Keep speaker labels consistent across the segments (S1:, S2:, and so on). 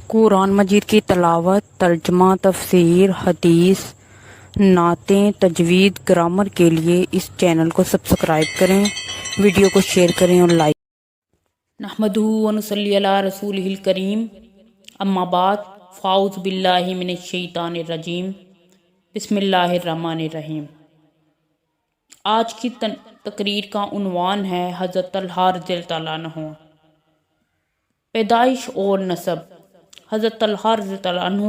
S1: قرآن مجید کی تلاوت، ترجمہ، تفسیر، حدیث، نعتیں، تجوید، گرامر کے لیے اس چینل کو سبسکرائب کریں، ویڈیو کو شیئر کریں اور لائک۔ نحمدہ و نصلی علی رسولہ الکریم، اما بعد، فاعوذ باللہ من الشیطان الرجیم، بسم اللہ الرحمن الرحیم۔ آج کی تقریر کا عنوان ہے حضرت طلحہ رضی اللہ عنہ، پیدائش اور نسب۔ حضرت طلحہ رضی اللہ عنہ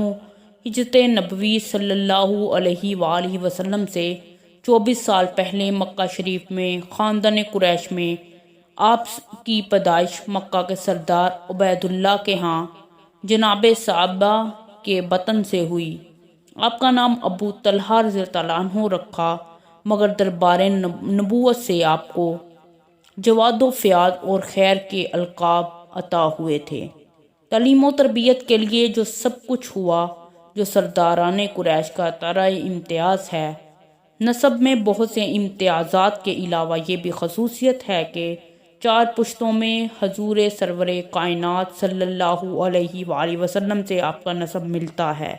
S1: ہجرت نبوی صلی اللہ علیہ وآلہ وسلم سے 24 سال پہلے مکہ شریف میں خاندان قریش میں آپ کی پیدائش مکہ کے سردار عبید اللہ کے ہاں جناب صعبہ کے بطن سے ہوئی۔ آپ کا نام ابو طلحہ رضی اللہ عنہ رکھا، مگر دربار نبوت سے آپ کو جواد و فیاض اور خیر کے القاب عطا ہوئے تھے۔ تعلیم و تربیت کے لیے جو سب کچھ ہوا جو سرداران قریش کا طرح امتیاز ہے۔ نسب میں بہت سے امتیازات کے علاوہ یہ بھی خصوصیت ہے کہ 4 پشتوں میں حضور سرور کائنات صلی اللہ علیہ وآلہ وسلم سے آپ کا نسب ملتا ہے۔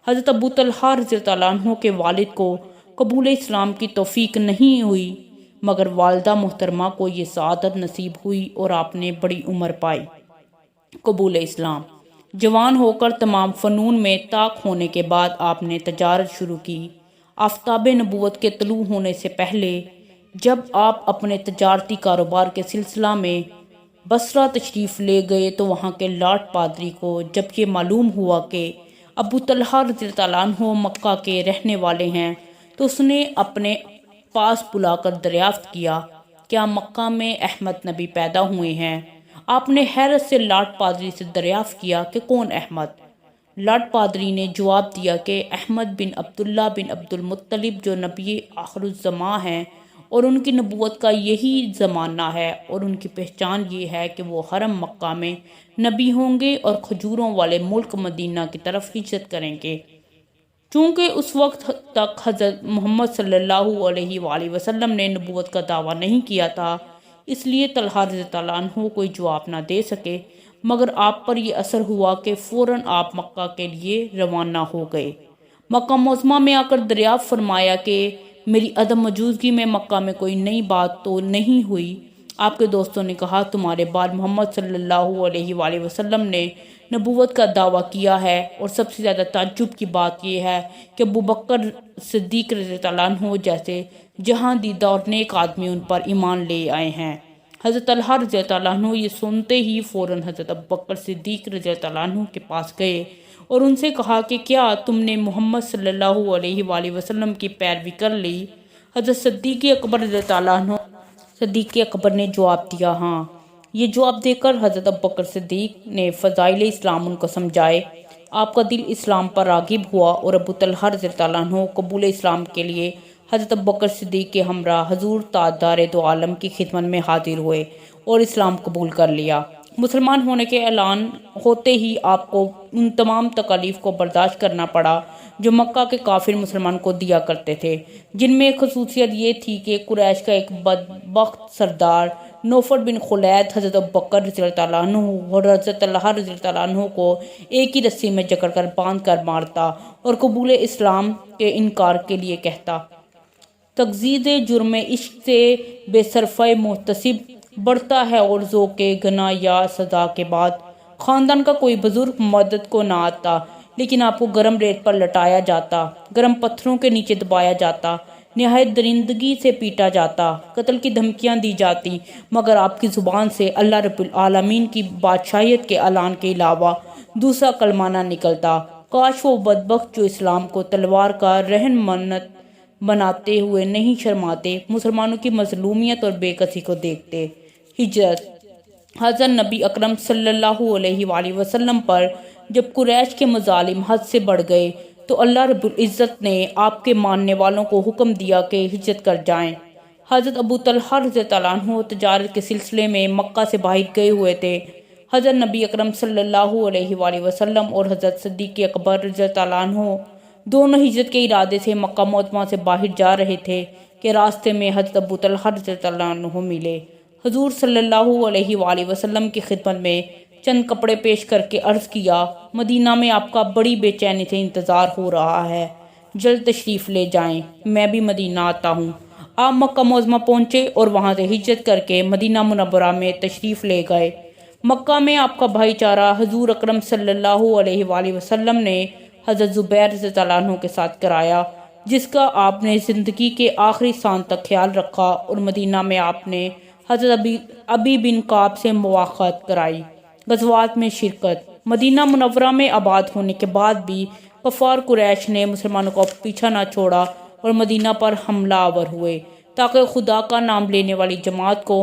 S1: حضرت ابو طلحہ رضی اللہ عنہ کے والد کو قبول اسلام کی توفیق نہیں ہوئی، مگر والدہ محترمہ کو یہ سعادت نصیب ہوئی اور آپ نے بڑی عمر پائی۔ قبول اسلام، جوان ہو کر تمام فنون میں طاق ہونے کے بعد آپ نے تجارت شروع کی۔ آفتاب نبوت کے طلوع ہونے سے پہلے جب آپ اپنے تجارتی کاروبار کے سلسلہ میں بصرہ تشریف لے گئے تو وہاں کے لاٹ پادری کو جب یہ معلوم ہوا کہ ابو طلحہ رضی اللہ عنہ مکہ کے رہنے والے ہیں تو اس نے اپنے پاس بلا کر دریافت کیا، کیا مکہ میں احمد نبی پیدا ہوئے ہیں؟ آپ نے حیرت سے لاٹ پادری سے دریافت کیا کہ کون احمد؟ لاٹ پادری نے جواب دیا کہ احمد بن عبداللہ بن عبد المطلب جو نبی آخر الزماں ہیں اور ان کی نبوت کا یہی زمانہ ہے، اور ان کی پہچان یہ ہے کہ وہ حرم مکہ میں نبی ہوں گے اور کھجوروں والے ملک مدینہ کی طرف ہجرت کریں گے۔ چونکہ اس وقت تک حضرت محمد صلی اللہ علیہ وآلہ وسلم نے نبوت کا دعویٰ نہیں کیا تھا، اس لیے طلحہ رضی اللہ عنہ کوئی جواب نہ دے سکے، مگر آپ پر یہ اثر ہوا کہ فوراً آپ مکہ کے لیے روانہ ہو گئے۔ مکہ معظمہ میں آ کر دریافت فرمایا کہ میری عدم موجودگی میں مکہ میں کوئی نئی بات تو نہیں ہوئی؟ آپ کے دوستوں نے کہا، تمہارے بعد محمد صلی اللہ علیہ وآلہ وسلم نے نبوت کا دعویٰ کیا ہے، اور سب سے زیادہ تعجب کی بات یہ ہے کہ ابوبکر صدیق رضی اللہ عنہ جیسے جہاں دیدہ اور نیک آدمی ان پر ایمان لے آئے ہیں۔ حضرت طلحہ رضی اللہ عنہ یہ سنتے ہی فوراً حضرت ابوبکر صدیق رضی اللہ عنہ کے پاس گئے اور ان سے کہا کہ کیا تم نے محمد صلی اللہ علیہ وآلہ وسلم کی پیروی کر لی؟ حضرت صدیق اکبر رضی اللہ عنہ نے جواب دیا، ہاں۔ یہ جواب دے کر حضرت ابوبکر صدیق نے فضائل اسلام ان کو سمجھائے۔ آپ کا دل اسلام پر راغب ہوا اور ابو طلحہ رضی اللہ عنہ قبول اسلام کے لیے حضرت ابوبکر صدیق کے ہمراہ حضور تاجدار دو عالم کی خدمت میں حاضر ہوئے اور اسلام قبول کر لیا۔ مسلمان ہونے کے اعلان ہوتے ہی آپ کو ان تمام تکالیف کو برداشت کرنا پڑا جو مکہ کے کافر مسلمان کو دیا کرتے تھے، جن میں ایک خصوصیت یہ تھی کہ قریش کا ایک بدبخت سردار نوفل بن خلید حضرت ابوبکر رضی اللہ عنہ اور حضرت طلحہ رضی اللہ عنہ کو ایک ہی رسی میں جکڑ کر باندھ کر مارتا اور قبول اسلام کے انکار کے لیے کہتا، تجدید جرم عشق سے بے صرفہ محتسب بڑھتا ہے اور ذوق گناہ یا سزا کے بعد خاندان کا کوئی بزرگ مدد کو نہ آتا، لیکن آپ کو گرم ریت پر لٹایا جاتا، گرم پتھروں کے نیچے دبایا جاتا، نہایت درندگی سے پیٹا جاتا، قتل کی دھمکیاں دی جاتی، مگر آپ کی زبان سے اللہ رب العالمین کی بادشاہیت کے اعلان کے علاوہ دوسرا کلمہ نہ نکلتا۔ کاش وہ بدبخت جو اسلام کو تلوار کا رہن منت بناتے ہوئے نہیں شرماتے، مسلمانوں کی مظلومیت اور بے کسی کو دیکھتے۔ ہجرت۔ حضرت نبی اکرم صلی اللہ علیہ وآلہ وسلم پر جب قریش کے مظالم حد سے بڑھ گئے تو اللہ رب العزت نے آپ کے ماننے والوں کو حکم دیا کہ ہجرت کر جائیں۔ حضرت ابو طلحہ رضی اللہ عنہ تجارت کے سلسلے میں مکہ سے باہر گئے ہوئے تھے۔ حضرت نبی اکرم صلی اللہ علیہ وآلہ وسلم اور حضرت صدیق اکبر رضی اللہ عنہ دونوں ہجرت کے ارادے سے مکہ معظمہ سے باہر جا رہے تھے کہ راستے میں حضرت ابو طلحہ رضی اللہ عنہ ملے۔ حضور صلی اللہ علیہ وآلہ وسلم کی خدمت میں چند کپڑے پیش کر کے عرض کیا، مدینہ میں آپ کا بڑی بے چینی سے انتظار ہو رہا ہے، جلد تشریف لے جائیں، میں بھی مدینہ آتا ہوں۔ آپ مکہ معظمہ پہنچے اور وہاں سے ہجرت کر کے مدینہ منورہ میں تشریف لے گئے۔ مکہ میں آپ کا بھائی چارہ حضور اکرم صلی اللہ علیہ وآلہ وسلم نے حضرت زبیر رضی اللہ عنہ کے ساتھ کرایا، جس کا آپ نے زندگی کے آخری سان تک خیال رکھا، اور مدینہ میں آپ نے حضرت ابی بن کعب سے مواخات کرائی، غزوات میں شرکت۔ مدینہ منورہ میں آباد ہونے کے بعد بھی کفار قریش نے مسلمانوں کو پیچھا نہ چھوڑا اور مدینہ پر حملہ آور ہوئے تاکہ خدا کا نام لینے والی جماعت کو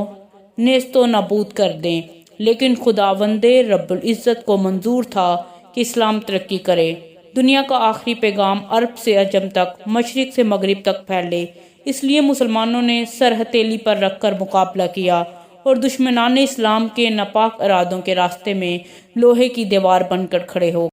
S1: نیست و نابود کر دیں، لیکن خداوند رب العزت کو منظور تھا کہ اسلام ترقی کرے، دنیا کا آخری پیغام عرب سے عجم تک، مشرق سے مغرب تک پھیلے۔ اس لیے مسلمانوں نے سر ہتھیلی پر رکھ کر مقابلہ کیا اور دشمنان اسلام کے ناپاک ارادوں کے راستے میں لوہے کی دیوار بن کر کھڑے ہو